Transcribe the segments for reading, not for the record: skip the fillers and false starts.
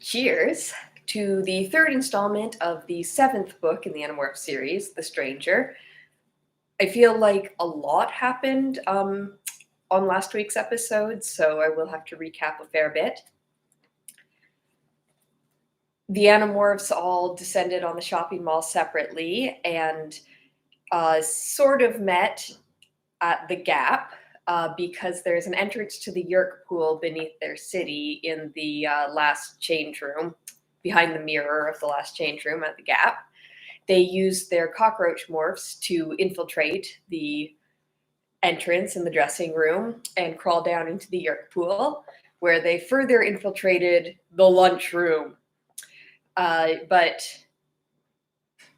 Cheers to the third installment of the seventh book in the Animorphs series, The Stranger. I feel like a lot happened on last week's episode, so I will have to recap a fair bit. The Animorphs all descended on the shopping mall separately and sort of met at the Gap because there's an entrance to the Yerk pool beneath their city in the last change room, behind the mirror of the last change room at the Gap. They used their cockroach morphs to infiltrate the entrance in the dressing room and crawl down into the Yerk pool, where they further infiltrated the lunchroom. But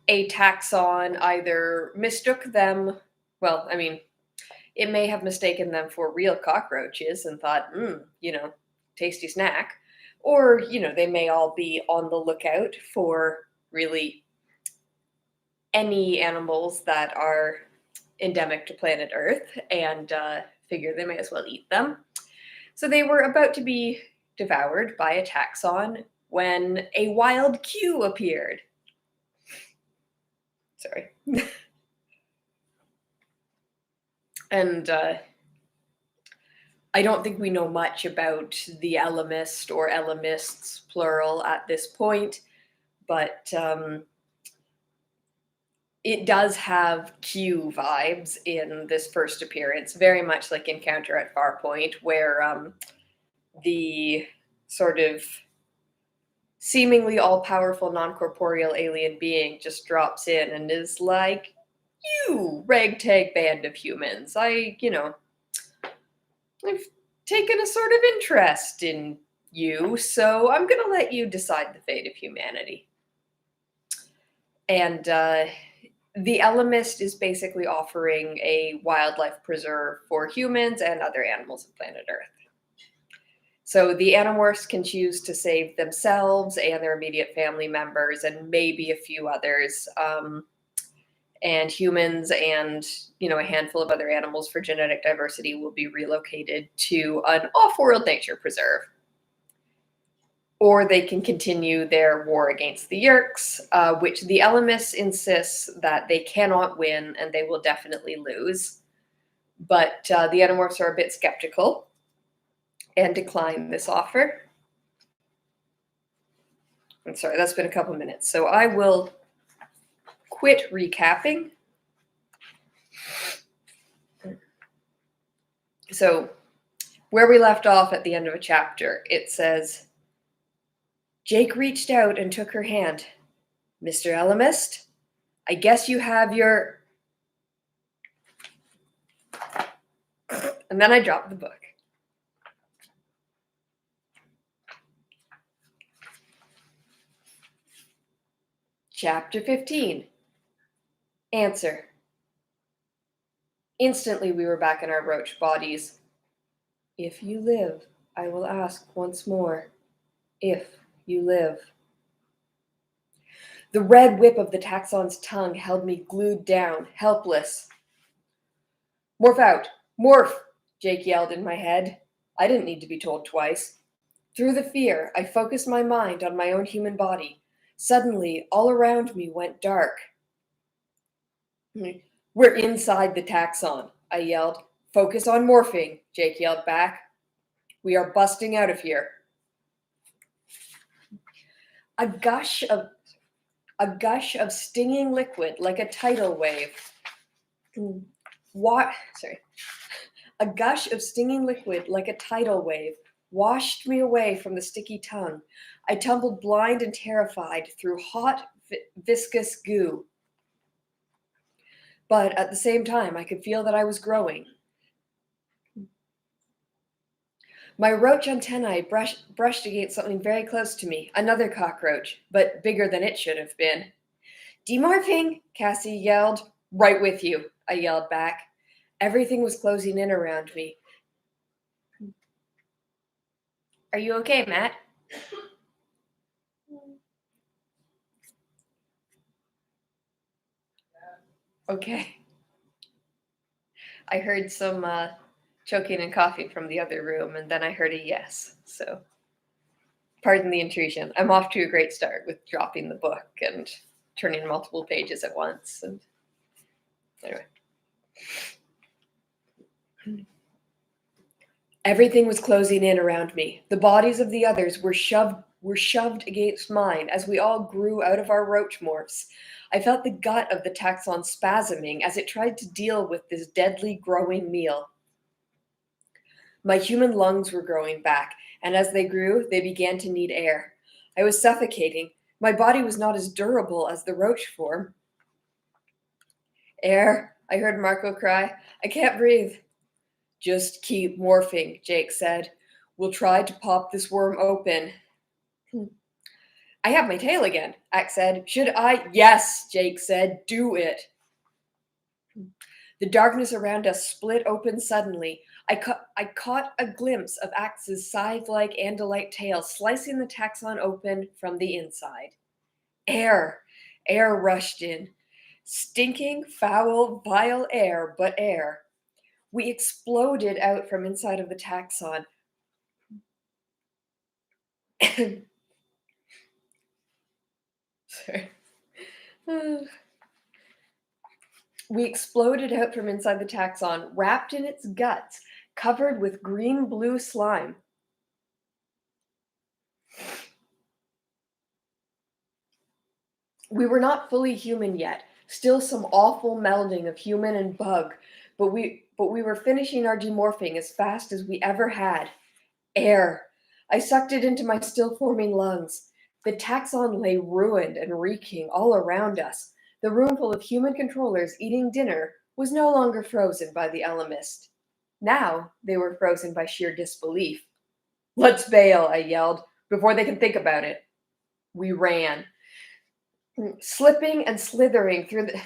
a taxon either mistook them, it may have mistaken them for real cockroaches and thought, tasty snack. Or, they may all be on the lookout for really any animals that are endemic to planet Earth and figure they may as well eat them. So they were about to be devoured by a taxon when a wild Q appeared. Sorry. And I don't think we know much about the Elemist or Elemists, plural, at this point, but it does have Q vibes in this first appearance, very much like Encounter at Farpoint, where the sort of seemingly all-powerful non-corporeal alien being just drops in and is like, you ragtag band of humans, I've taken a sort of interest in you, so I'm going to let you decide the fate of humanity. And the Elemist is basically offering a wildlife preserve for humans and other animals of planet Earth. So the Animorphs can choose to save themselves and their immediate family members and maybe a few others. And humans and, a handful of other animals for genetic diversity will be relocated to an off-world nature preserve. Or they can continue their war against the Yerks, which the Elemists insists that they cannot win and they will definitely lose. But the Animorphs are a bit skeptical and decline this offer. I'm sorry, that's been a couple minutes. So I will quit recapping. So where we left off at the end of a chapter, it says, Jake reached out and took her hand. Mr. Elemist, I guess you have your... And then I dropped the book. Chapter 15. Answer. Instantly we were back in our roach bodies. If you live, I will ask once more. If you live. The red whip of the taxon's tongue held me glued down, helpless. Morph out! Morph! Jake yelled in my head. I didn't need to be told twice. Through the fear, I focused my mind on my own human body. Suddenly, all around me went dark. We're inside the taxon, I yelled. Focus on morphing, Jake yelled back. We are busting out of here. A gush of stinging liquid like a tidal wave. A gush of stinging liquid like a tidal wave washed me away from the sticky tongue. I tumbled blind and terrified through hot, viscous goo. But at the same time, I could feel that I was growing. My roach antennae brushed against something very close to me, another cockroach, but bigger than it should have been. Demorphing, Cassie yelled. Right with you, I yelled back. Everything was closing in around me. Are you okay, Matt? Okay. I heard some choking and coughing from the other room, and then I heard a yes. So Pardon the intrusion. I'm off to a great start with dropping the book and turning multiple pages at once. And anyway. Everything was closing in around me. The bodies of the others were shoved against mine as we all grew out of our roach morphs. I felt the gut of the taxon spasming as it tried to deal with this deadly growing meal. My human lungs were growing back, and as they grew, they began to need air. I was suffocating. My body was not as durable as the roach form. Air, I heard Marco cry. I can't breathe. Just keep morphing, Jake said. We'll try to pop this worm open. I have my tail again, Axe said. Should I? Yes, Jake said. Do it. The darkness around us split open suddenly. I caught a glimpse of Axe's scythe-like Andalite tail slicing the taxon open from the inside. Air! Air rushed in. Stinking, foul, vile air, but air. We exploded out from inside of the taxon. Sorry. We exploded out from inside the taxon, wrapped in its guts, covered with green-blue slime. We were not fully human yet, still some awful melding of human and bug, but we were finishing our demorphing as fast as we ever had. Air. I sucked it into my still-forming lungs. The taxon lay ruined and reeking all around us. The room full of human controllers eating dinner was no longer frozen by the Elemist. Now they were frozen by sheer disbelief. Let's bail, I yelled, before they can think about it. We ran, slipping and slithering through the...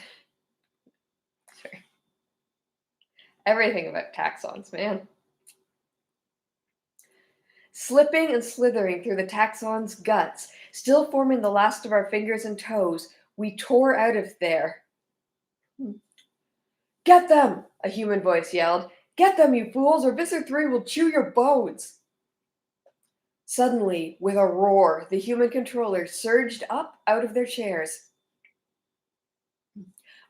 Sorry. Everything about taxons, man. Slipping and slithering through the taxon's guts, still forming the last of our fingers and toes, we tore out of there. Get them! A human voice yelled. Get them, you fools, or Visser 3 will chew your bones! Suddenly, with a roar, the human controllers surged up out of their chairs.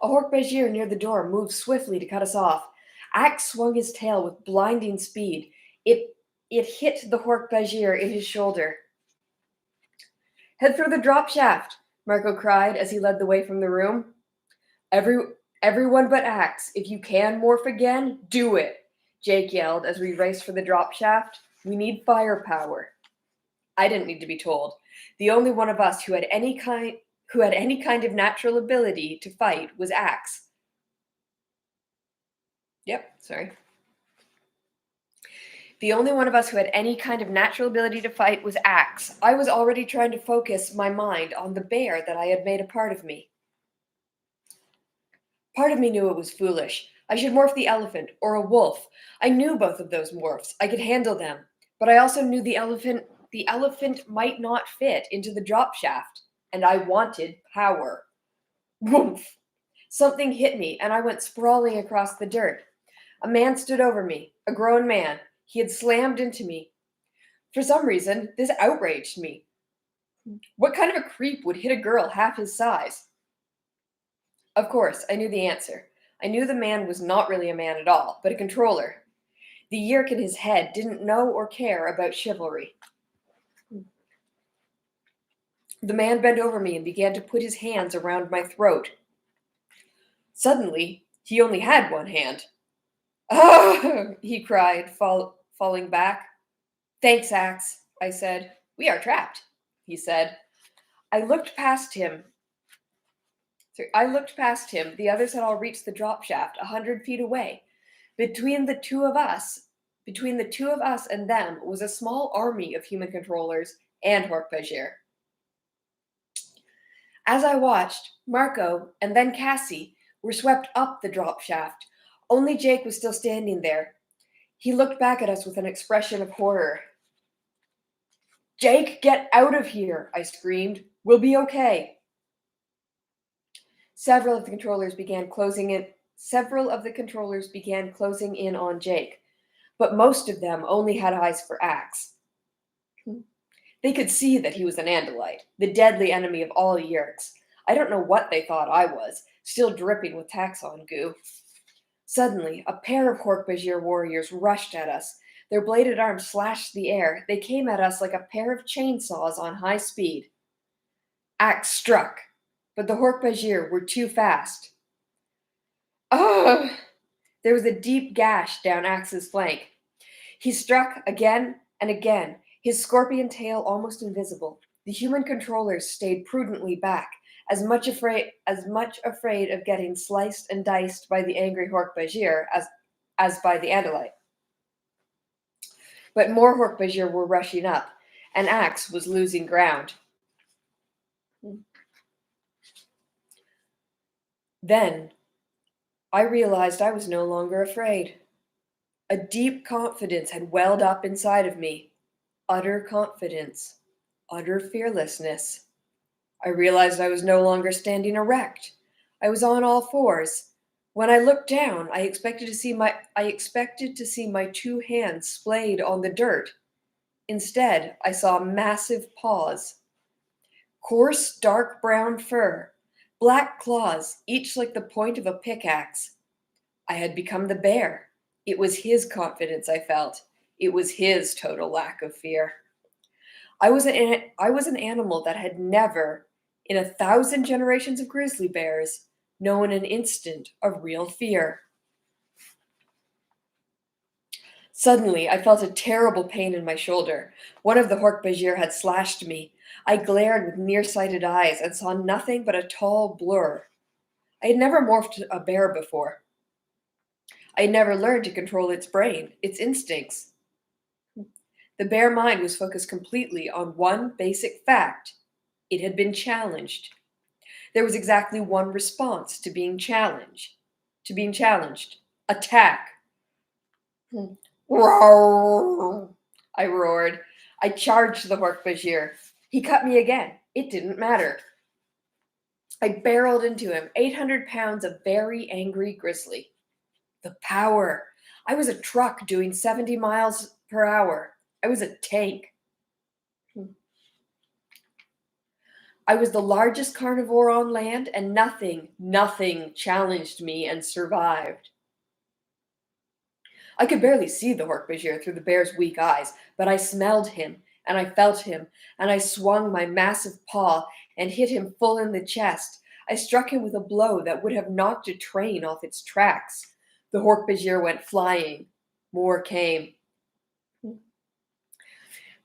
A Hork-Bajir near the door moved swiftly to cut us off. Axe swung his tail with blinding speed. It hit the Hork-Bajir in his shoulder. Head for the drop shaft, Marco cried as he led the way from the room. Everyone but Axe, if you can morph again, do it, Jake yelled as we raced for the drop shaft. We need firepower. I didn't need to be told. The only one of us who had any kind of natural ability to fight was Axe. Yep, sorry. The only one of us who had any kind of natural ability to fight was Axe. I was already trying to focus my mind on the bear that I had made a part of me. Part of me knew it was foolish. I should morph the elephant or a wolf. I knew both of those morphs. I could handle them. But I also knew the elephant might not fit into the drop shaft, and I wanted power. Woof! Something hit me, and I went sprawling across the dirt. A man stood over me, a grown man. He had slammed into me. For some reason, this outraged me. What kind of a creep would hit a girl half his size? Of course, I knew the answer. I knew the man was not really a man at all, but a controller. The yerk in his head didn't know or care about chivalry. The man bent over me and began to put his hands around my throat. Suddenly, he only had one hand. Ah! He cried, falling back. Thanks, Axe, I said. We are trapped, he said. I looked past him. The others had all reached the drop shaft 100 feet away. Between the two of us and them was a small army of human controllers and Hork-Bajir. As I watched, Marco and then Cassie were swept up the drop shaft. Only Jake was still standing there. He looked back at us with an expression of horror. Jake, get out of here, I screamed. We'll be okay. Several of the controllers began closing in on Jake, but most of them only had eyes for Axe. They could see that he was an Andalite, the deadly enemy of all Yerks. I don't know what they thought I was, still dripping with taxon goo. Suddenly, a pair of Hork-Bajir warriors rushed at us. Their bladed arms slashed the air. They came at us like a pair of chainsaws on high speed. Axe struck, but the Hork-Bajir were too fast. Ugh! There was a deep gash down Axe's flank. He struck again and again, his scorpion tail almost invisible. The human controllers stayed prudently back, as much afraid of getting sliced and diced by the angry Hork-Bajir as by the Andalite. But more Hork-Bajir were rushing up, and Axe was losing ground. Then I realized I was no longer afraid. A deep confidence had welled up inside of me. Utter confidence. Utter fearlessness. I realized I was no longer standing erect. I was on all fours. When I looked down, I expected to see my two hands splayed on the dirt. Instead, I saw massive paws. Coarse, dark brown fur. Black claws, each like the point of a pickaxe. I had become the bear. It was his confidence I felt. It was his total lack of fear. I was an animal that had never, in 1,000 generations of grizzly bears, known an instant of real fear. Suddenly, I felt a terrible pain in my shoulder. One of the Hork-Bajir had slashed me. I glared with nearsighted eyes and saw nothing but a tall blur. I had never morphed a bear before. I had never learned to control its brain, its instincts. The bear mind was focused completely on one basic fact. It had been challenged. There was exactly one response to being challenged. Attack. Roar! I roared. I charged the Hork-Bajir. He cut me again. It didn't matter. I barreled into him, 800 pounds of very angry grizzly. The power. I was a truck doing 70 miles per hour. I was a tank. I was the largest carnivore on land, and nothing challenged me and survived. I could barely see the Hork-Bajir through the bear's weak eyes, but I smelled him, and I felt him, and I swung my massive paw and hit him full in the chest. I struck him with a blow that would have knocked a train off its tracks. The Hork-Bajir went flying. More came.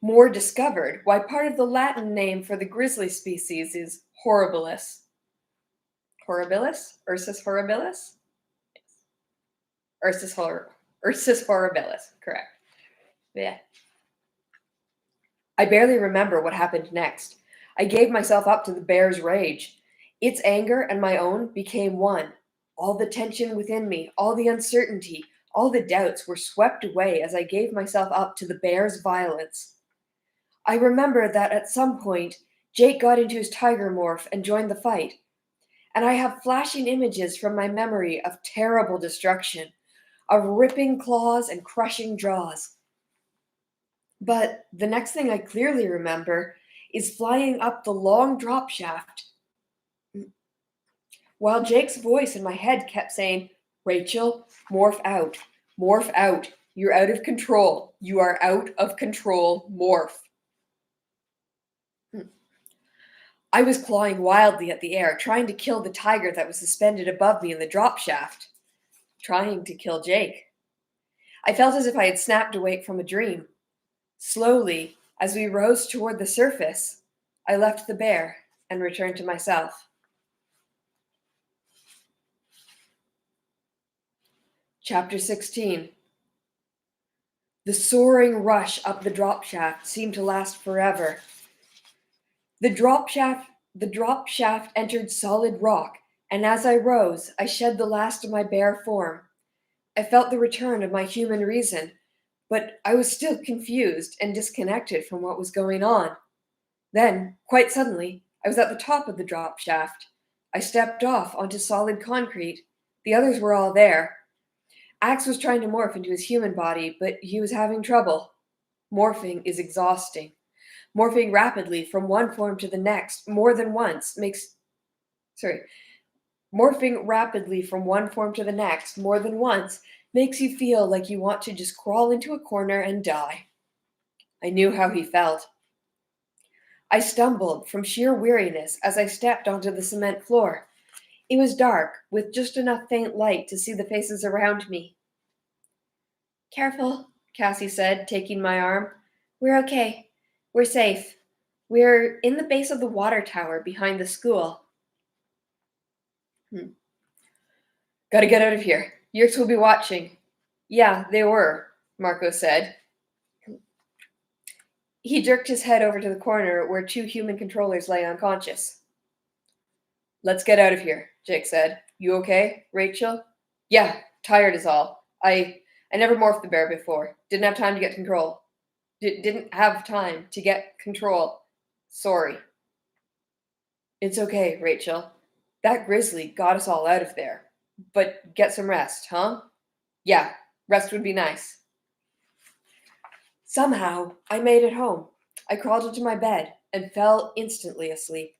More discovered why part of the Latin name for the grizzly species is horribilis. Horribilis? Ursus horribilis? Yes. Ursus horribilis, correct. Yeah. I barely remember what happened next. I gave myself up to the bear's rage. Its anger and my own became one. All the tension within me, all the uncertainty, all the doubts were swept away as I gave myself up to the bear's violence. I remember that at some point, Jake got into his tiger morph and joined the fight. And I have flashing images from my memory of terrible destruction, of ripping claws and crushing jaws. But the next thing I clearly remember is flying up the long drop shaft, while Jake's voice in my head kept saying, "Rachel, morph out, you're out of control, you are out of control, morph." I was clawing wildly at the air, trying to kill the tiger that was suspended above me in the drop shaft, trying to kill Jake. I felt as if I had snapped awake from a dream. Slowly, as we rose toward the surface, I left the bear and returned to myself. Chapter 16. The soaring rush up the drop shaft seemed to last forever. The drop shaft entered solid rock, and as I rose, I shed the last of my bear form. I felt the return of my human reason, but I was still confused and disconnected from what was going on. Then, quite suddenly, I was at the top of the drop shaft. I stepped off onto solid concrete. The others were all there. Axe was trying to morph into his human body, but he was having trouble. Morphing is exhausting. Morphing rapidly from one form to the next more than once makes sorry, Morphing rapidly from one form to the next more than once makes you feel like you want to just crawl into a corner and die. I knew how he felt. I stumbled from sheer weariness as I stepped onto the cement floor. It was dark, with just enough faint light to see the faces around me. Careful, Cassie said, taking my arm. We're okay. We're safe. We're in the base of the water tower behind the school. Gotta get out of here. Yurks will be watching. Yeah, they were, Marco said. He jerked his head over to the corner where two human controllers lay unconscious. Let's get out of here, Jake said. You okay, Rachel? Yeah, tired is all. I never morphed the bear before. Didn't have time to get control. Didn't have time to get control. Sorry. It's okay, Rachel. That grizzly got us all out of there. But get some rest, huh? Yeah, rest would be nice. Somehow, I made it home. I crawled into my bed and fell instantly asleep.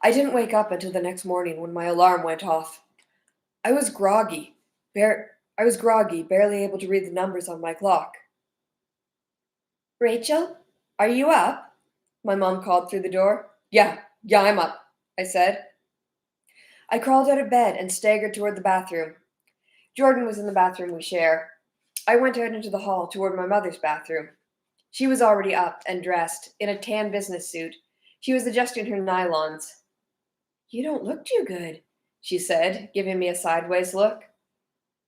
I didn't wake up until the next morning when my alarm went off. I was groggy, barely able to read the numbers on my clock. Rachel, are you up? My mom called through the door. Yeah, I'm up, I said. I crawled out of bed and staggered toward the bathroom. Jordan was in the bathroom we share. I went out into the hall toward my mother's bathroom. She was already up and dressed, in a tan business suit. She was adjusting her nylons. You don't look too good, she said, giving me a sideways look.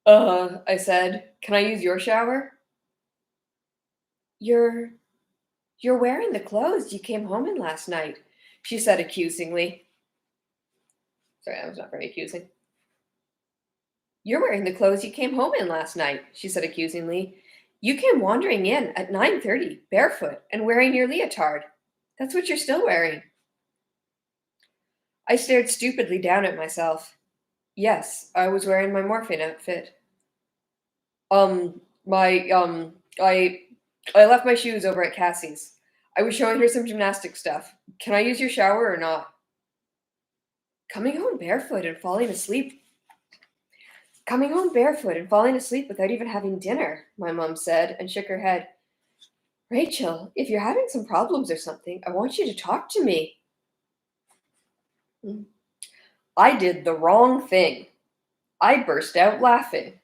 I said, can I use your shower? You're wearing the clothes you came home in last night, she said accusingly. Sorry, that was not very accusing. You're wearing the clothes you came home in last night, she said accusingly. You came wandering in at 9:30, barefoot, and wearing your leotard. That's what you're still wearing. I stared stupidly down at myself. Yes, I was wearing my morphine outfit. I left my shoes over at Cassie's. I was showing her some gymnastic stuff. Can I use your shower or not? Coming home barefoot and falling asleep without even having dinner, my mom said, and shook her head. Rachel, if you're having some problems or something, I want you to talk to me. I did the wrong thing. I burst out laughing.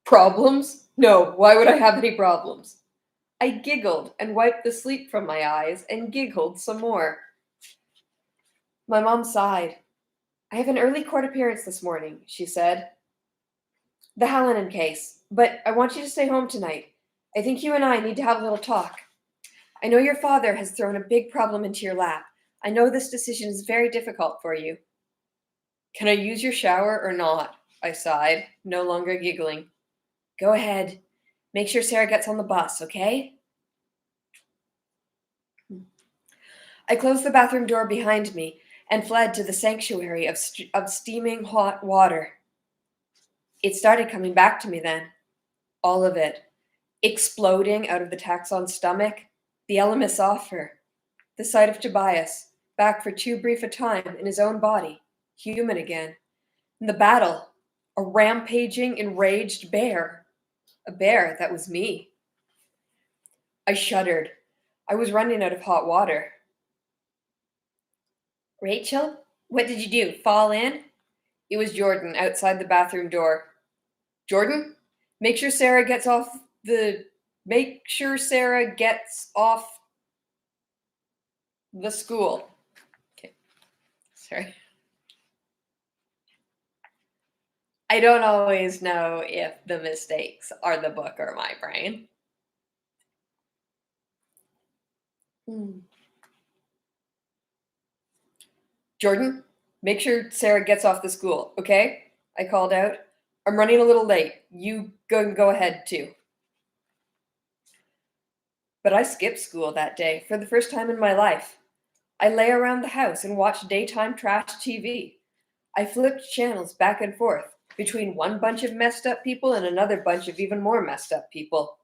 Problems? No, why would I have any problems? I giggled and wiped the sleep from my eyes and giggled some more. My mom sighed. I have an early court appearance this morning, she said. The Hallinan case, but I want you to stay home tonight. I think you and I need to have a little talk. I know your father has thrown a big problem into your lap. I know this decision is very difficult for you. Can I use your shower or not? I sighed, no longer giggling. Go ahead. Make sure Sarah gets on the bus, okay? I closed the bathroom door behind me and fled to the sanctuary of steaming hot water. It started coming back to me then. All of it. Exploding out of the Taxon's stomach, the Elemis offer, the sight of Tobias, back for too brief a time in his own body, human again. And the battle, a rampaging, enraged bear. A bear that was me. I shuddered. I was running out of hot water. Rachel, what did you do? Fall in? It was Jordan outside the bathroom door. Jordan, make sure Sarah gets off the school. Okay. Sorry. I don't always know if the mistakes are the book or my brain. Jordan, make sure Sarah gets off the school, okay? I called out. I'm running a little late. You go ahead too. But I skipped school that day for the first time in my life. I lay around the house and watched daytime trash TV. I flipped channels back and forth between one bunch of messed up people and another bunch of even more messed up people.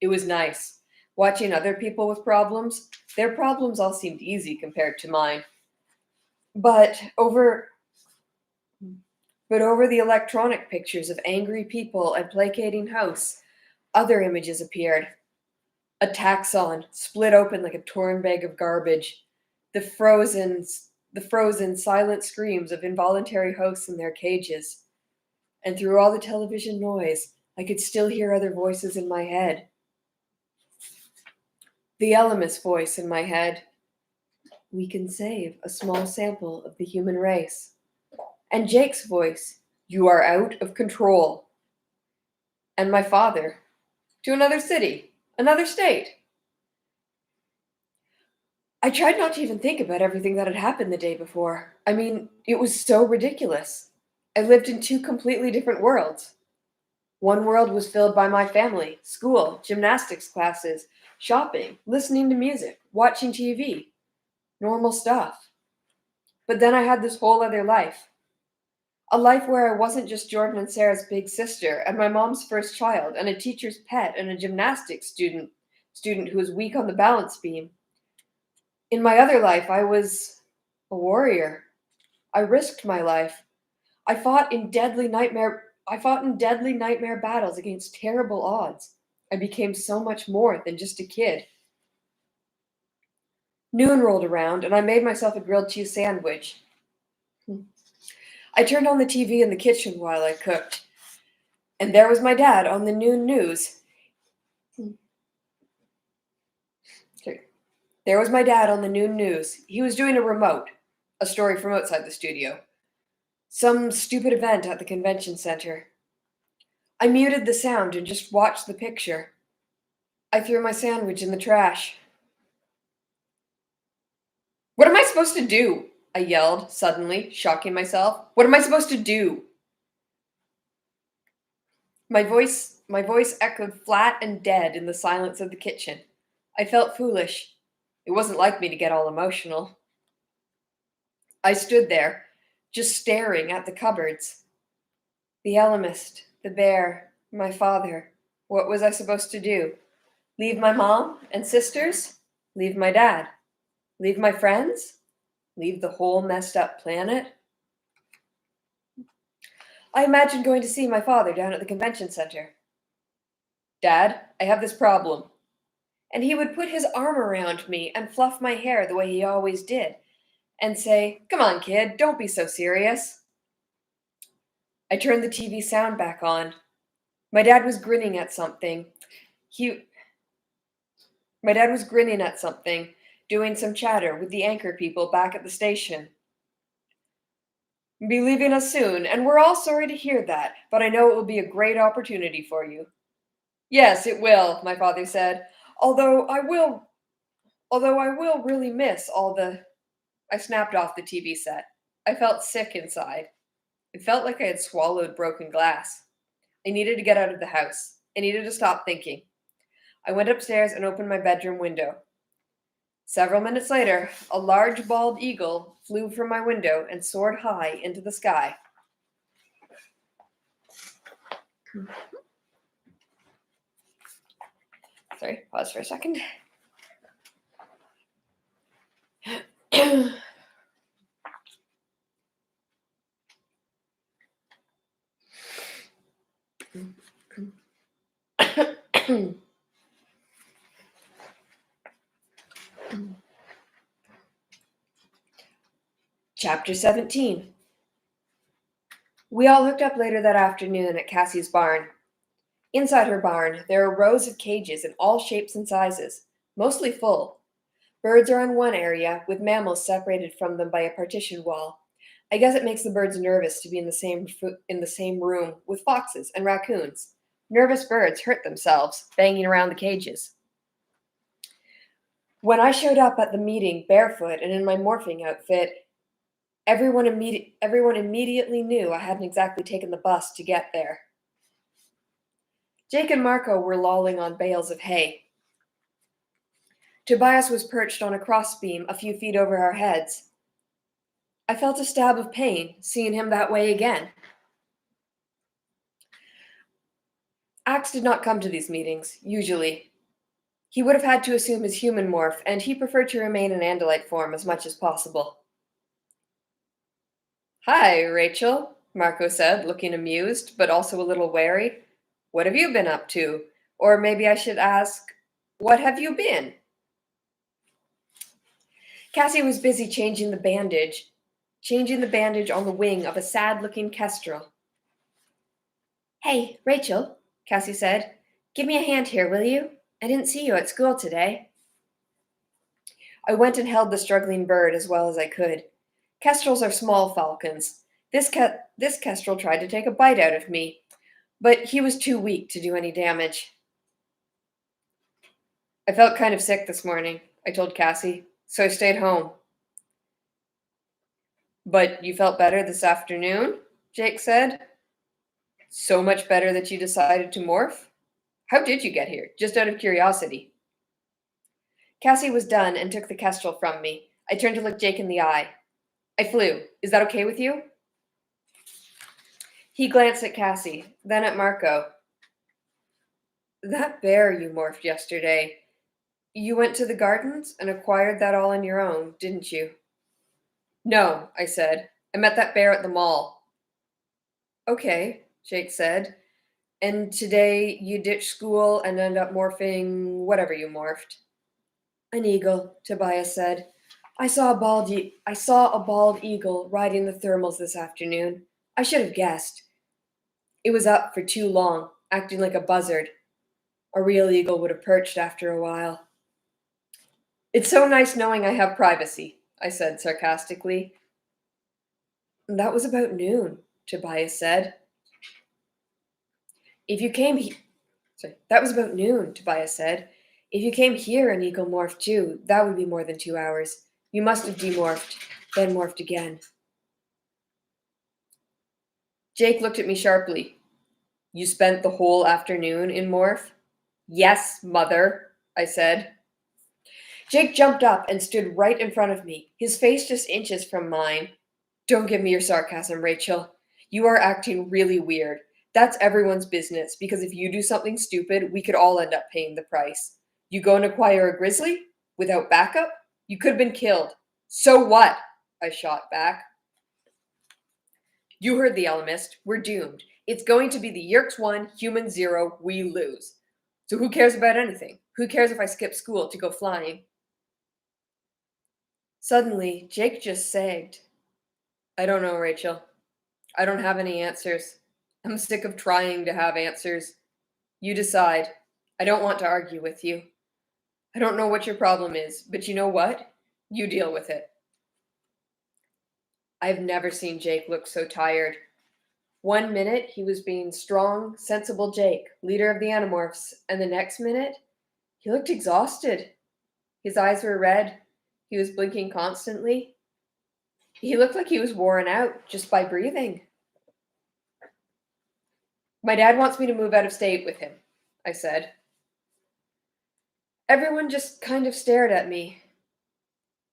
It was nice. Watching other people with problems, their problems all seemed easy compared to mine. But over but over the electronic pictures of angry people and placating house, other images appeared. A taxon split open like a torn bag of garbage, the frozen the frozen silent screams of involuntary hosts in their cages. And through all the television noise, I could still hear other voices in my head. The Elemis voice in my head. We can save a small sample of the human race. And Jake's voice. You are out of control. And my father. To another city, another state. I tried not to even think about everything that had happened the day before. I mean, it was so ridiculous. I lived in two completely different worlds. One world was filled by my family, school, gymnastics classes, shopping, listening to music, watching TV. Normal stuff. But then I had this whole other life. A life where I wasn't just Jordan and Sarah's big sister and my mom's first child and a teacher's pet and a gymnastics student who was weak on the balance beam. In my other life, I was a warrior. I risked my life. I fought in deadly nightmare battles against terrible odds. I became so much more than just a kid. Noon rolled around, and I made myself a grilled cheese sandwich. I turned on the TV in the kitchen while I cooked, and there was my dad on the noon news. There was my dad on the noon news. He was doing a remote, a story from outside the studio. Some stupid event at the convention center. I muted the sound and just watched the picture. I threw my sandwich in the trash. What am I supposed to do? I yelled, suddenly, shocking myself. What am I supposed to do? My voice echoed flat and dead in the silence of the kitchen. I felt foolish. It wasn't like me to get all emotional. I stood there, just staring at the cupboards. The Elemist, the bear, my father. What was I supposed to do? Leave my mom and sisters? Leave my dad? Leave my friends? Leave the whole messed up planet? I imagined going to see my father down at the convention center. Dad, I have this problem. And he would put his arm around me and fluff my hair the way he always did, and say, Come on, kid, don't be so serious. I turned the TV sound back on. My dad was grinning at something. Doing some chatter with the anchor people back at the station. Be leaving us soon, and we're all sorry to hear that, but I know it will be a great opportunity for you. Yes, it will, my father said. Although I will really miss all the... I snapped off the TV set. I felt sick inside. It felt like I had swallowed broken glass. I needed to get out of the house. I needed to stop thinking. I went upstairs and opened my bedroom window. Several minutes later, a large bald eagle flew from my window and soared high into the sky. Sorry, pause for a second. Chapter 17. We all hooked up later that afternoon at Cassie's barn. Inside her barn, there are rows of cages in all shapes and sizes, mostly full. Birds are in one area, with mammals separated from them by a partition wall. I guess it makes the birds nervous to be in the same room with foxes and raccoons. Nervous birds hurt themselves, banging around the cages. When I showed up at the meeting barefoot and in my morphing outfit, everyone immediately knew I hadn't exactly taken the bus to get there. Jake and Marco were lolling on bales of hay. Tobias was perched on a crossbeam a few feet over our heads. I felt a stab of pain, seeing him that way again. Axe did not come to these meetings, usually. He would have had to assume his human morph, and he preferred to remain in Andalite form as much as possible. Hi, Rachel, Marco said, looking amused, but also a little wary. What have you been up to? Or maybe I should ask, what have you been? Cassie was busy changing the bandage on the wing of a sad-looking kestrel. Hey, Rachel, Cassie said, give me a hand here, will you? I didn't see you at school today. I went and held the struggling bird as well as I could. Kestrels are small falcons. This kestrel tried to take a bite out of me, but he was too weak to do any damage. I felt kind of sick this morning, I told Cassie, so I stayed home. But you felt better this afternoon? Jake said. So much better that you decided to morph? How did you get here? Just out of curiosity. Cassie was done and took the kestrel from me. I turned to look Jake in the eye. I flew. Is that okay with you? He glanced at Cassie, then at Marco. That bear you morphed yesterday, you went to the gardens and acquired that all on your own, didn't you? No, I said. I met that bear at the mall. Okay, Jake said. And today you ditched school and end up morphing whatever you morphed. An eagle, Tobias said. I saw a bald eagle riding the thermals this afternoon. I should have guessed. It was up for too long, acting like a buzzard. A real eagle would have perched after a while. It's so nice knowing I have privacy, I said sarcastically. That was about noon, Tobias said. That was about noon, Tobias said. If you came here and eagle morphed too, that would be more than 2 hours. You must have demorphed, then morphed again. Jake looked at me sharply. You spent the whole afternoon in morph? Yes, mother, I said. Jake jumped up and stood right in front of me, his face just inches from mine. Don't give me your sarcasm, Rachel. You are acting really weird. That's everyone's business, because if you do something stupid, we could all end up paying the price. You go and acquire a grizzly? Without backup? You could have been killed. So what? I shot back. You heard the Alarmist. We're doomed. It's going to be the Yerks 1, human 0, we lose. So who cares about anything? Who cares if I skip school to go flying? Suddenly, Jake just sagged. I don't know, Rachel. I don't have any answers. I'm sick of trying to have answers. You decide. I don't want to argue with you. I don't know what your problem is, but you know what? You deal with it. I've never seen Jake look so tired. 1 minute, he was being strong, sensible Jake, leader of the Animorphs, and the next minute, he looked exhausted. His eyes were red. He was blinking constantly. He looked like he was worn out just by breathing. My dad wants me to move out of state with him, I said. Everyone just kind of stared at me.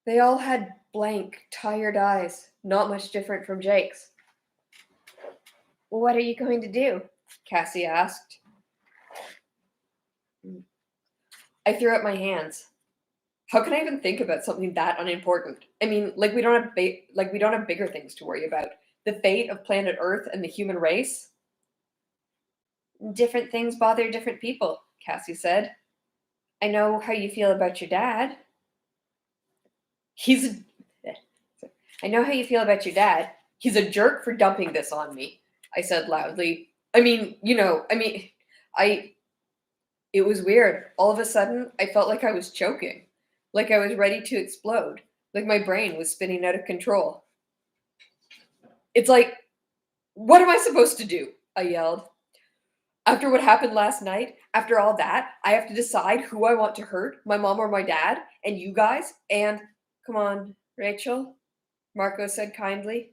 They all had blank, tired eyes, not much different from Jake's. What are you going to do? Cassie asked. I threw up my hands. How can I even think about something that unimportant? I mean, like we don't have bigger things to worry about. The fate of planet Earth and the human race. Different things bother different people, Cassie said. I know how you feel about your dad. I know how you feel about your dad. He's a jerk for dumping this on me, I said loudly. It was weird. All of a sudden, I felt like I was choking, like I was ready to explode, like my brain was spinning out of control. It's like, what am I supposed to do? I yelled. After what happened last night, after all that, I have to decide who I want to hurt, my mom or my dad, and you guys, and come on, Rachel, Marco said kindly.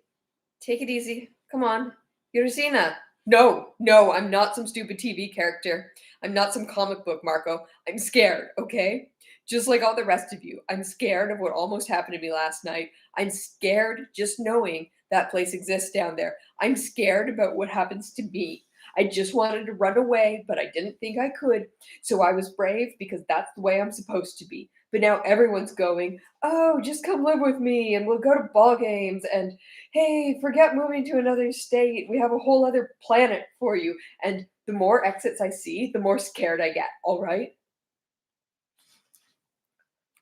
Take it easy. Come on. You're Xena. No, I'm not some stupid TV character. I'm not some comic book, Marco. I'm scared, okay? Just like all the rest of you. I'm scared of what almost happened to me last night. I'm scared just knowing that place exists down there. I'm scared about what happens to me. I just wanted to run away, but I didn't think I could. So I was brave because that's the way I'm supposed to be. But now everyone's going, oh, just come live with me and we'll go to ball games. And hey, forget moving to another state. We have a whole other planet for you. And the more exits I see, the more scared I get, all right?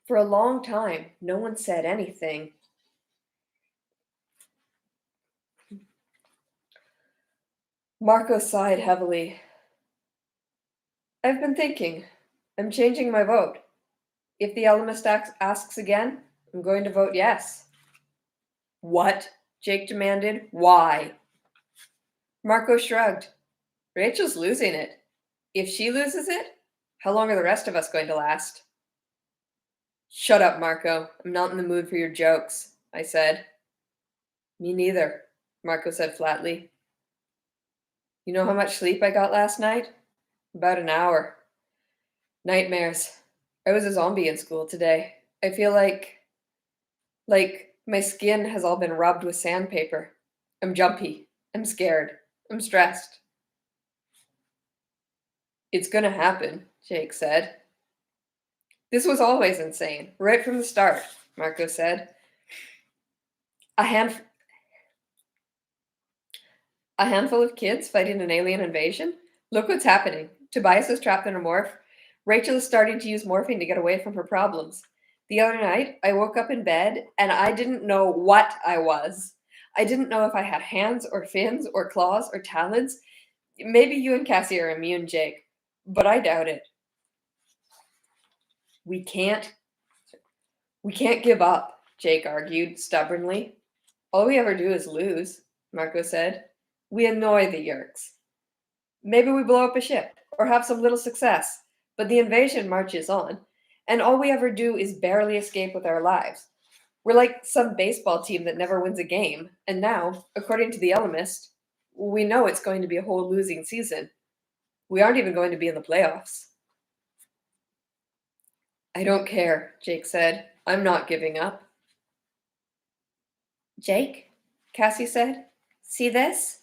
For a long time, no one said anything. Marco sighed heavily. I've been thinking. I'm changing my vote. If the Elemist asks again, I'm going to vote yes. What? Jake demanded. Why? Marco shrugged. Rachel's losing it. If she loses it, how long are the rest of us going to last? Shut up, Marco. I'm not in the mood for your jokes, I said. Me neither, Marco said flatly. You know how much sleep I got last night? About an hour. Nightmares. I was a zombie in school today. I feel like my skin has all been rubbed with sandpaper. I'm jumpy. I'm scared. I'm stressed. It's gonna happen, Jake said. This was always insane, right from the start, Marco said. A handful of kids fighting an alien invasion? Look what's happening. Tobias is trapped in a morph. Rachel is starting to use morphine to get away from her problems. The other night, I woke up in bed and I didn't know what I was. I didn't know if I had hands or fins or claws or talons. Maybe you and Cassie are immune, Jake, but I doubt it. We can't give up, Jake argued stubbornly. All we ever do is lose, Marco said. We annoy the Yerks. Maybe we blow up a ship or have some little success, but the invasion marches on, and all we ever do is barely escape with our lives. We're like some baseball team that never wins a game, and now, according to the Elemist, we know it's going to be a whole losing season. We aren't even going to be in the playoffs. I don't care, Jake said. I'm not giving up. Jake, Cassie said, see this?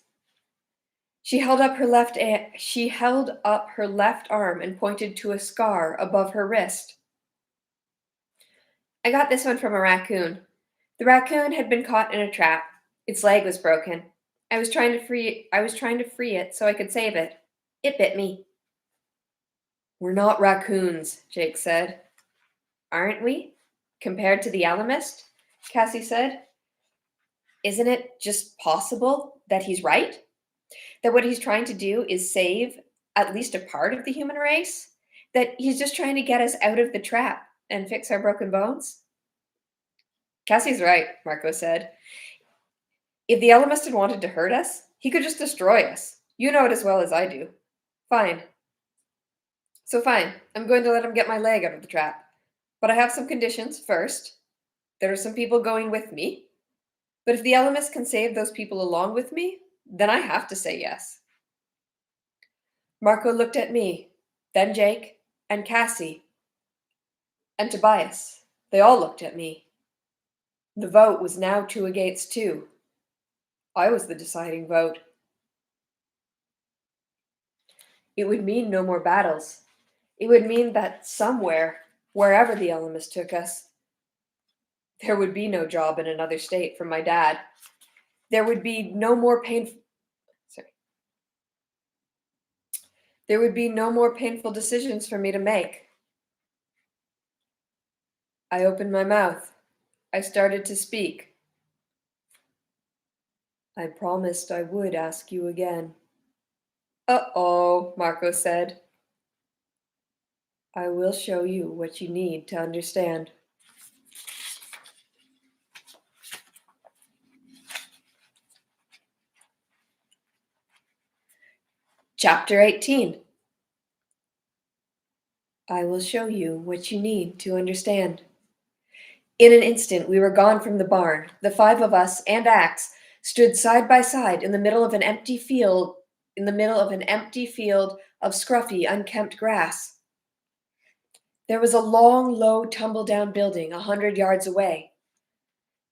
She held up her left arm and pointed to a scar above her wrist. I got this one from a raccoon. The raccoon had been caught in a trap. Its leg was broken. I was trying to free it so I could save it. It bit me. We're not raccoons, Jake said. Aren't we? Compared to the Alamist? Cassie said. Isn't it just possible that he's right? That what he's trying to do is save at least a part of the human race? That he's just trying to get us out of the trap and fix our broken bones? Cassie's right, Marco said. If the Elemist had wanted to hurt us, he could just destroy us. You know it as well as I do. Fine. So fine, I'm going to let him get my leg out of the trap. But I have some conditions. First, there are some people going with me. But if the Elemist can save those people along with me, then I have to say yes. Marco looked at me, then Jake, and Cassie, and Tobias. They all looked at me. The vote was now 2-2. I was the deciding vote. It would mean no more battles. It would mean that somewhere, wherever the Elemist took us, there would be no job in another state for my dad. There would be no more painful decisions for me to make. I opened my mouth. I started to speak. I promised I would ask you again. Uh-oh, Marco said. I will show you what you need to understand. Chapter 18. I will show you what you need to understand. In an instant, we were gone from the barn. The 5 of us and Axe stood side by side in the middle of an empty field of scruffy, unkempt grass. There was a long, low, tumble-down building 100 yards away.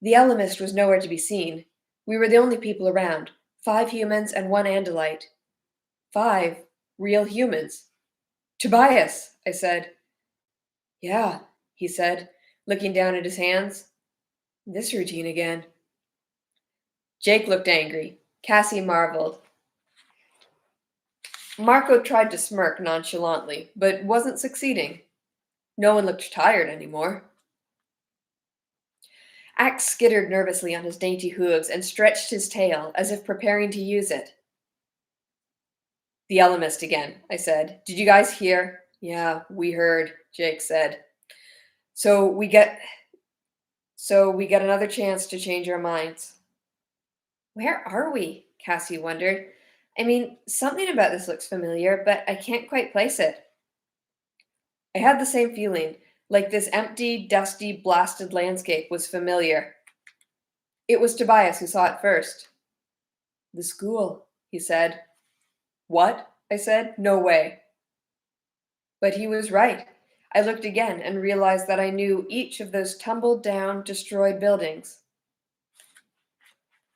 The Elemist was nowhere to be seen. We were the only people around, 5 humans and 1 Andalite. 5 real humans. Tobias, I said. Yeah, he said, looking down at his hands. This routine again. Jake looked angry. Cassie marveled. Marco tried to smirk nonchalantly, but wasn't succeeding. No one looked tired anymore. Axe skittered nervously on his dainty hooves and stretched his tail as if preparing to use it. The Elemist again, I said. Did you guys hear? Yeah, we heard, Jake said. So we get another chance to change our minds. Where are we? Cassie wondered. I mean, something about this looks familiar, but I can't quite place it. I had the same feeling, like this empty, dusty, blasted landscape was familiar. It was Tobias who saw it first. The school, he said. What? I said. No way. But he was right. I looked again and realized that I knew each of those tumbled down, destroyed buildings.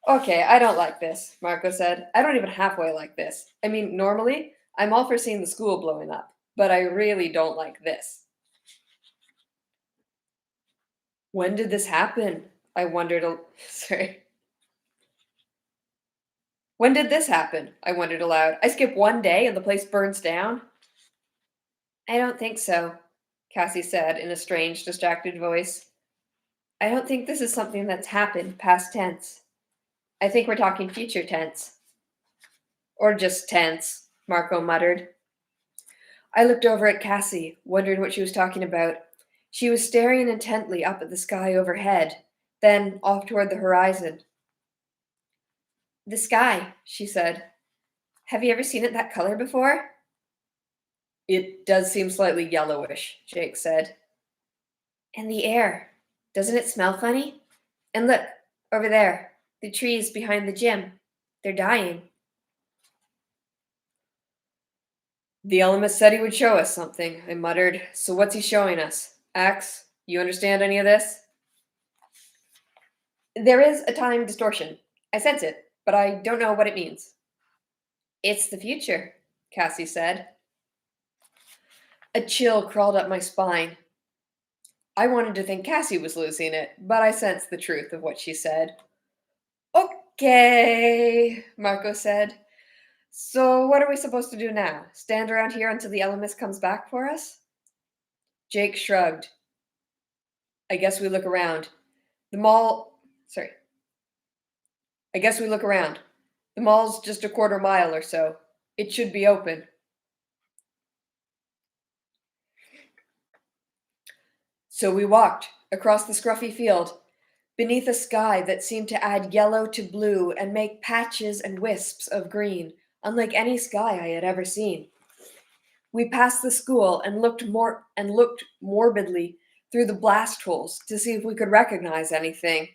Okay, I don't like this, Marco said. I don't even halfway like this. I mean, normally, I'm all for seeing the school blowing up, but I really don't like this. When did this happen? I wondered. Sorry. When did this happen? I wondered aloud. I skip one day and the place burns down? I don't think so, Cassie said in a strange, distracted voice. I don't think this is something that's happened past tense. I think we're talking future tense. Or just tense, Marco muttered. I looked over at Cassie, wondering what she was talking about. She was staring intently up at the sky overhead, then off toward the horizon. The sky, she said. Have you ever seen it that color before? It does seem slightly yellowish, Jake said. And the air. Doesn't it smell funny? And look, over there, the trees behind the gym. They're dying. The Elemist said he would show us something, I muttered. So what's he showing us? Axe, you understand any of this? There is a time distortion. I sense it, but I don't know what it means. It's the future, Cassie said. A chill crawled up my spine. I wanted to think Cassie was losing it, but I sensed the truth of what she said. Okay, Marco said. So what are we supposed to do now? Stand around here until the Elemist comes back for us? Jake shrugged. I guess we look around. I guess we look around. The mall's just a quarter mile or so. It should be open. So we walked across the scruffy field, beneath a sky that seemed to add yellow to blue and make patches and wisps of green, unlike any sky I had ever seen. We passed the school and looked morbidly through the blast holes to see if we could recognize anything.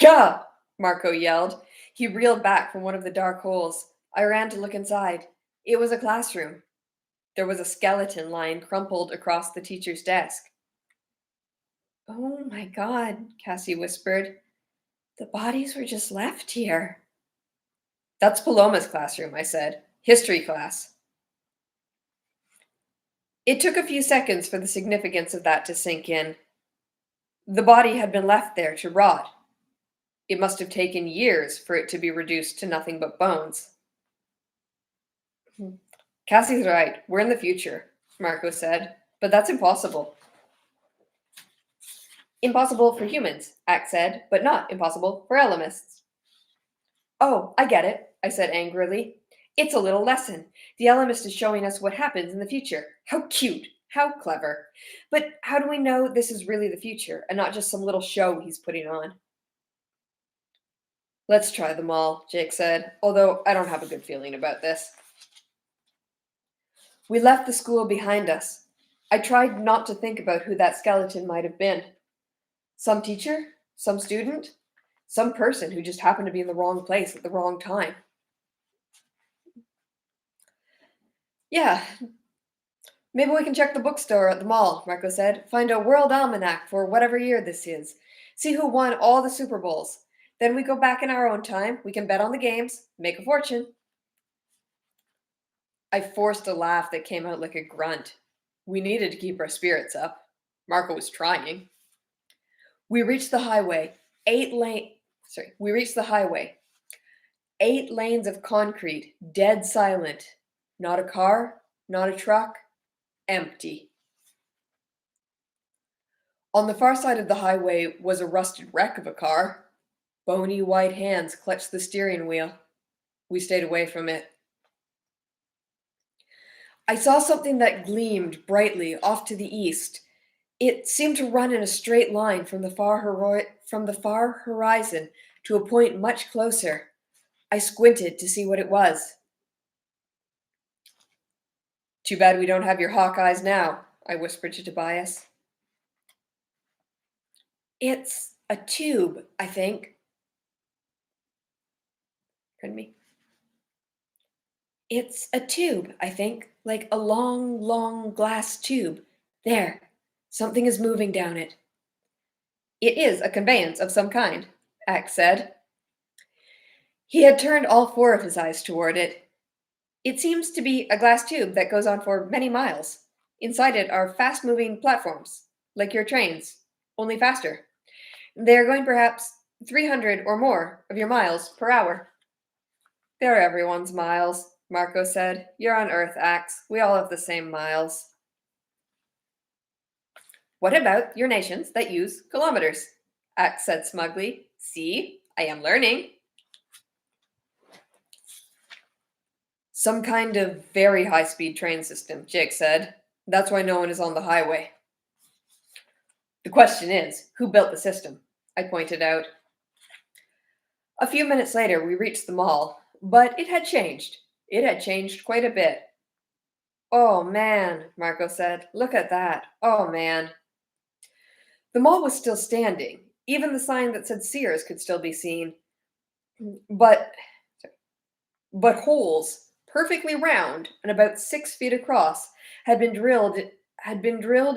Gah! Marco yelled. He reeled back from one of the dark holes. I ran to look inside. It was a classroom. There was a skeleton lying crumpled across the teacher's desk. Oh my God, Cassie whispered. The bodies were just left here. That's Paloma's classroom, I said. History class. It took a few seconds for the significance of that to sink in. The body had been left there to rot. It must have taken years for it to be reduced to nothing but bones. Cassie's right. We're in the future, Marco said. But that's impossible. Impossible for humans, Axe said, but not impossible for Elamists. Oh, I get it, I said angrily. It's a little lesson. The Elemist is showing us what happens in the future. How cute. How clever. But how do we know this is really the future and not just some little show he's putting on? Let's try them all, Jake said, although I don't have a good feeling about this. We left the school behind us. I tried not to think about who that skeleton might have been. Some teacher? Some student? Some person who just happened to be in the wrong place at the wrong time. Yeah, maybe we can check the bookstore at the mall, Marco said. Find a world almanac for whatever year this is. See who won all the Super Bowls. Then we go back in our own time. We can bet on the games, make a fortune. I forced a laugh that came out like a grunt. We needed to keep our spirits up. Marco was trying. We reached the highway. We reached the highway. 8 lanes of concrete, dead silent. Not a car, not a truck, empty. On the far side of the highway was a rusted wreck of a car. Bony white hands clutched the steering wheel. We stayed away from it. I saw something that gleamed brightly off to the east. It seemed to run in a straight line from the far horizon to a point much closer. I squinted to see what it was. Too bad we don't have your hawk eyes now, I whispered to Tobias. It's a tube, I think. Pardon me. It's a tube, I think, like a long, long glass tube. There, something is moving down it. It is a conveyance of some kind, Axe said. He had turned all 4 of his eyes toward it. It seems to be a glass tube that goes on for many miles. Inside it are fast-moving platforms, like your trains, only faster. They are going perhaps 300 or more of your miles per hour. They're everyone's miles, Marco said. You're on Earth, Axe. We all have the same miles. What about your nations that use kilometers? Axe said smugly. See, I am learning. Some kind of very high-speed train system, Jake said. That's why no one is on the highway. The question is, who built the system? I pointed out. A few minutes later, we reached the mall, but it had changed. It had changed quite a bit. Oh man, Marco said. Look at that. Oh man. The mall was still standing. Even the sign that said Sears could still be seen. But holes, perfectly round and about 6 feet across, had been drilled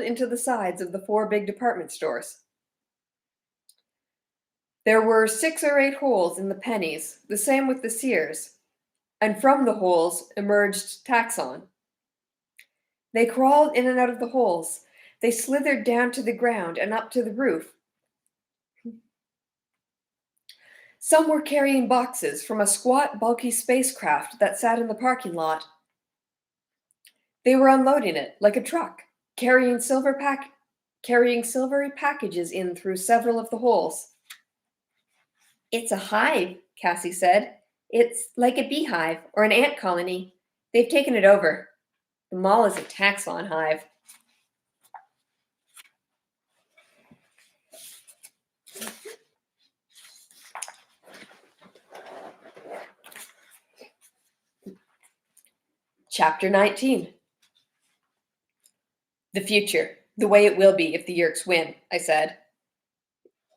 into the sides of the 4 big department stores. There were 6 or 8 holes in the pennies, the same with the Sears, and from the holes emerged taxon. They crawled in and out of the holes. They slithered down to the ground and up to the roof. Some were carrying boxes from a squat, bulky spacecraft that sat in the parking lot. They were unloading it like a truck, carrying silvery packages in through several of the holes. It's a hive, Cassie said. It's like a beehive or an ant colony. They've taken it over. The mall is a taxon hive. Chapter 19. The future, the way it will be if the Yerks win, I said.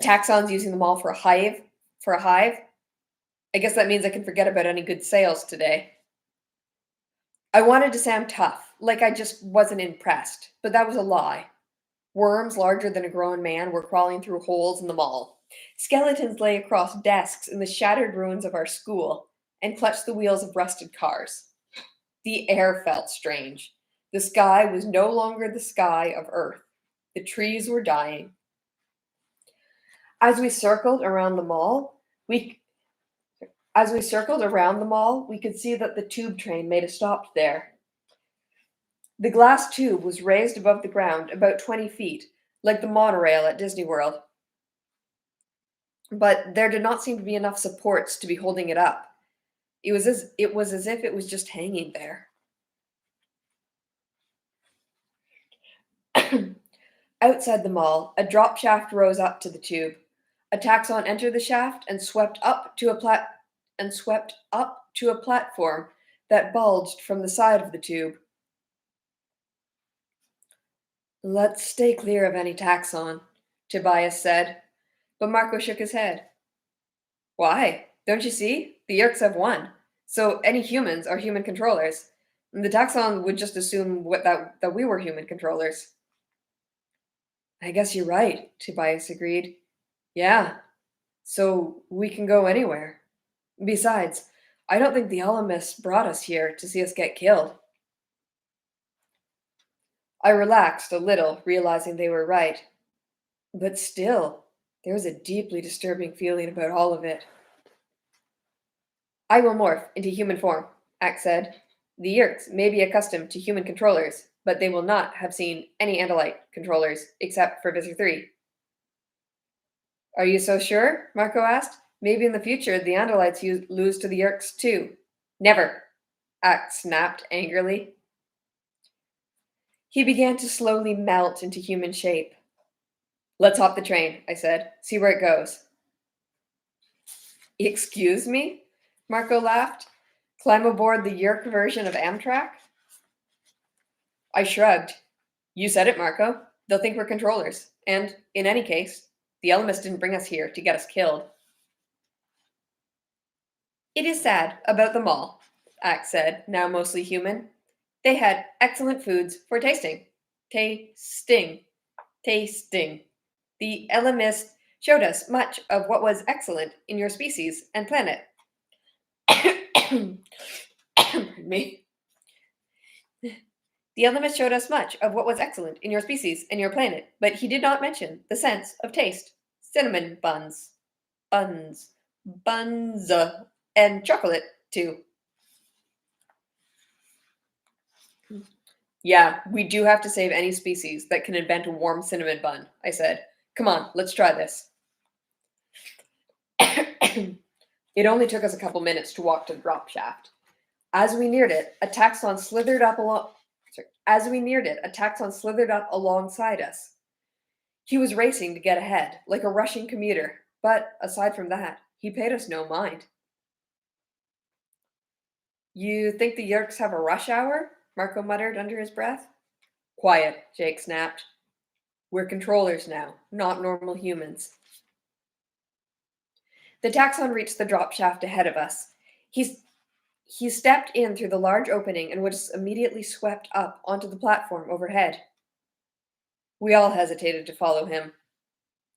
Taxon's using the mall for a hive? I guess that means I can forget about any good sales today. I wanted to sound tough, like I just wasn't impressed, but that was a lie. Worms larger than a grown man were crawling through holes in the mall. Skeletons lay across desks in the shattered ruins of our school and clutched the wheels of rusted cars. The air felt strange. The sky was no longer the sky of Earth. The trees were dying. As we circled around the mall, we could see that the tube train made a stop there. The glass tube was raised above the ground about 20 feet, like the monorail at Disney World. But there did not seem to be enough supports to be holding it up. It was as if it was just hanging there. Outside the mall, a drop shaft rose up to the tube. A taxon entered the shaft and swept up to a platform that bulged from the side of the tube. Let's stay clear of any taxon, Tobias said, but Marco shook his head. Why? Don't you see? The Yerks have won, so any humans are human controllers. And the taxon would just assume that we were human controllers. I guess you're right, Tobias agreed. Yeah. So we can go anywhere. Besides, I don't think the Elamists brought us here to see us get killed. I relaxed a little, realizing they were right. But still, there was a deeply disturbing feeling about all of it. I will morph into human form, Axe said. The Yerks may be accustomed to human controllers, but they will not have seen any Andalite controllers except for Visor 3. Are you so sure? Marco asked. Maybe in the future the Andalites lose to the Yerks too. Never, Axe snapped angrily. He began to slowly melt into human shape. Let's hop the train, I said. See where it goes. Excuse me? Marco laughed. Climb aboard the Yerk version of Amtrak? I shrugged. You said it, Marco. They'll think we're controllers. And, in any case, the Elamists didn't bring us here to get us killed. It is sad about them all, Axe said, now mostly human. They had excellent foods for tasting. Tasting. The Elamists showed us much of what was excellent in your species and planet. Pardon me. The Ellimist showed us much of what was excellent in your species and your planet, but he did not mention the sense of taste. Cinnamon buns. Buns, and chocolate, too. Yeah, we do have to save any species that can invent a warm cinnamon bun, I said. Come on, let's try this. It only took us a couple minutes to walk to the drop shaft. As we neared it, a taxon slithered up alongside us. He was racing to get ahead, like a rushing commuter, but aside from that, he paid us no mind. You think the Yerks have a rush hour? Marco muttered under his breath. Quiet, Jake snapped. We're controllers now, not normal humans. The taxon reached the drop shaft ahead of us. He stepped in through the large opening and was immediately swept up onto the platform overhead. We all hesitated to follow him.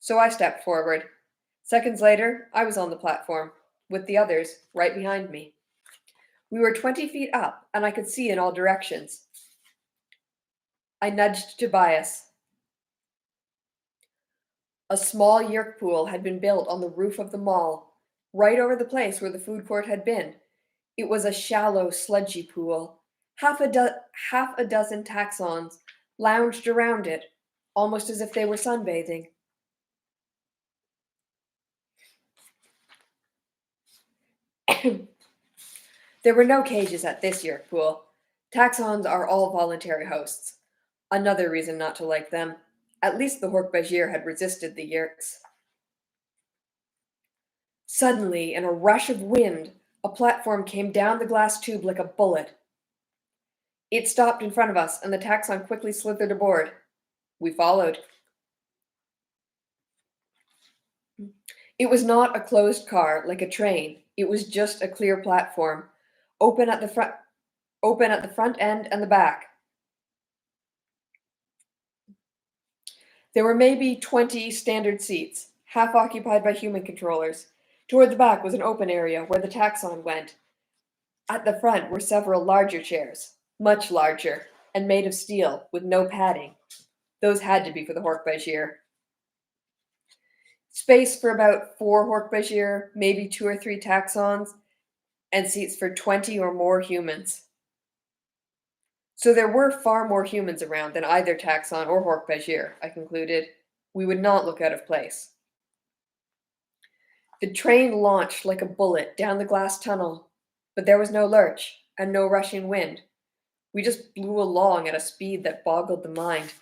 So I stepped forward. Seconds later, I was on the platform, with the others right behind me. We were 20 feet up, and I could see in all directions. I nudged Tobias. A small yerk pool had been built on the roof of the mall, right over the place where the food court had been. It was a shallow, sludgy pool. Half a dozen taxons lounged around it, almost as if they were sunbathing. There were no cages at this yerk pool. Taxons are all voluntary hosts. Another reason not to like them. At least the Hork-Bajir had resisted the yerks. Suddenly, in a rush of wind, a platform came down the glass tube like a bullet. It stopped in front of us, and the taxon quickly slithered aboard. We followed. It was not a closed car like a train. It was just a clear platform, open at the front end and the back. There were maybe 20 standard seats, half occupied by human controllers. Toward the back was an open area where the taxon went. At the front were several larger chairs, much larger, and made of steel, with no padding. Those had to be for the Hork-Bajir. Space for about 4 Hork-Bajir, maybe 2 or 3 taxons, and seats for 20 or more humans. So there were far more humans around than either taxon or Hork-Bajir, I concluded. We would not look out of place. The train launched like a bullet down the glass tunnel, but there was no lurch and no rushing wind. We just blew along at a speed that boggled the mind.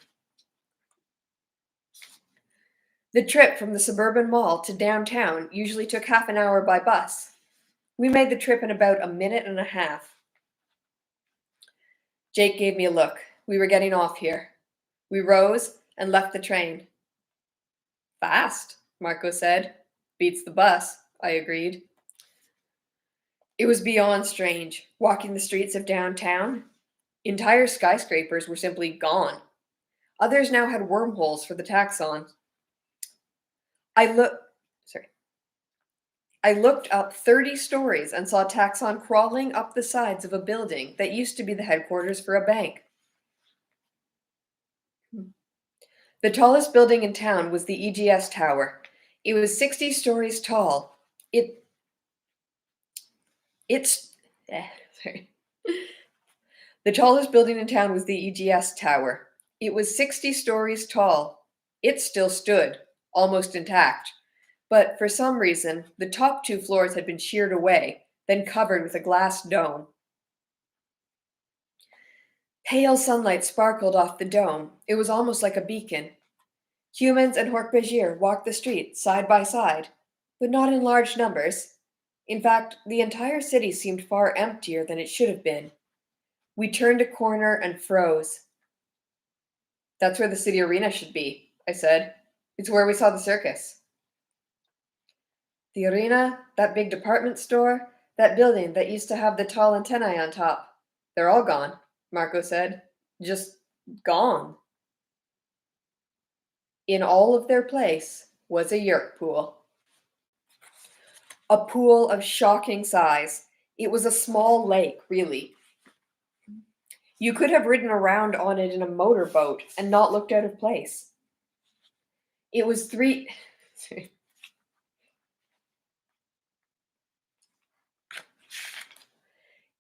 The trip from the suburban mall to downtown usually took half an hour by bus. We made the trip in about a minute and a half. Jake gave me a look. We were getting off here. We rose and left the train. Fast, Marco said. Beats the bus, I agreed. It was beyond strange, walking the streets of downtown. Entire skyscrapers were simply gone. Others now had wormholes for the taxons. I looked up 30 stories and saw taxon crawling up the sides of a building that used to be the headquarters for a bank. The tallest building in town was the EGS Tower. It was 60 stories tall. It's sorry. The tallest building in town was the EGS Tower. It was 60 stories tall. It still stood, almost intact. But for some reason, the top 2 floors had been sheared away, then covered with a glass dome. Pale sunlight sparkled off the dome. It was almost like a beacon. Humans and Hork-Bajir walked the street side by side, but not in large numbers. In fact, the entire city seemed far emptier than it should have been. We turned a corner and froze. That's where the city arena should be, I said. It's where we saw the circus. The arena, that big department store, that building that used to have the tall antennae on top. They're all gone, Marco said. Just gone. In all of their place was a yerk pool. A pool of shocking size. It was a small lake, really. You could have ridden around on it in a motorboat and not looked out of place. It was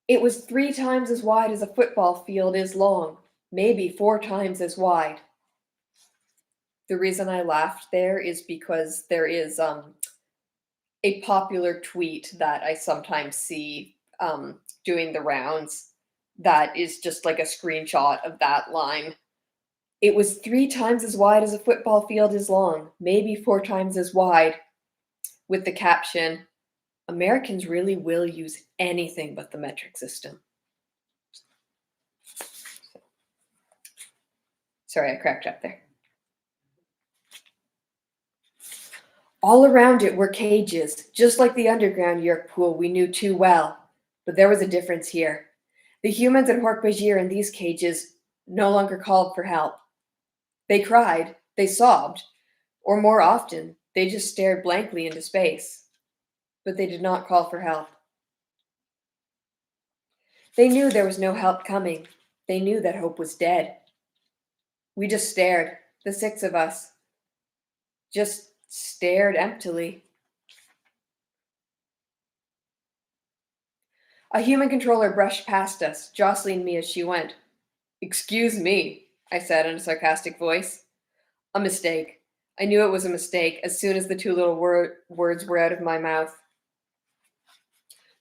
It was 3 times as wide as a football field is long, maybe 4 times as wide. The reason I laughed there is because there is a popular tweet that I sometimes see doing the rounds that is just like a screenshot of that line. It was 3 times as wide as a football field is long, maybe 4 times as wide, with the caption, Americans really will use anything but the metric system. Sorry, I cracked up there. All around it were cages, just like the underground yerk pool we knew too well. But there was a difference here. The humans at Hork-Bajir in these cages no longer called for help. They cried, they sobbed, or more often, they just stared blankly into space. But they did not call for help. They knew there was no help coming. They knew that hope was dead. We just stared, the 6 of us. Just stared emptily. A human controller brushed past us, jostling me as she went. Excuse me, I said in a sarcastic voice. A mistake. I knew it was a mistake as soon as the 2 little words were out of my mouth.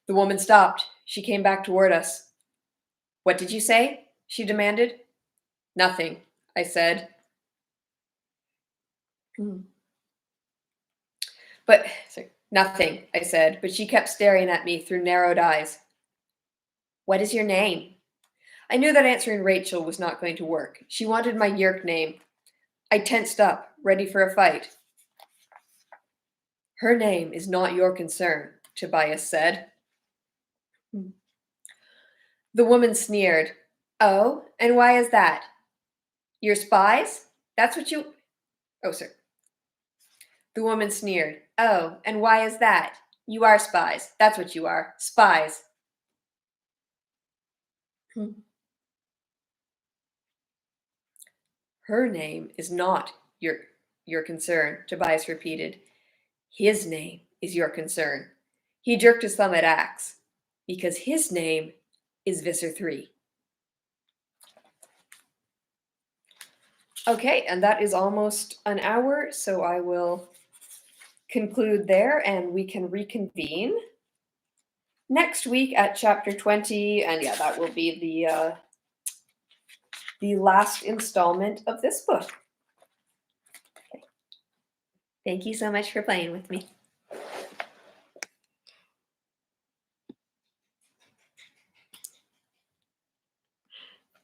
The woman stopped. She came back toward us. What did you say? She demanded. Nothing, I said. Nothing, I said, but she kept staring at me through narrowed eyes. What is your name? I knew that answering Rachel was not going to work. She wanted my yerk name. I tensed up, ready for a fight. Her name is not your concern, Tobias said. The woman sneered. Oh, and why is that? You're spies? That's what you... Oh, sir. The woman sneered. Oh, and why is that? You are spies. That's what you are. Spies. Her name is not your concern, Tobias repeated. His name is your concern. He jerked his thumb at Axe. Because his name is Visser 3. Okay, and that is almost an hour, so I will conclude there and we can reconvene next week at chapter 20, and yeah, that will be the last installment of this book. Okay. Thank you so much for playing with me.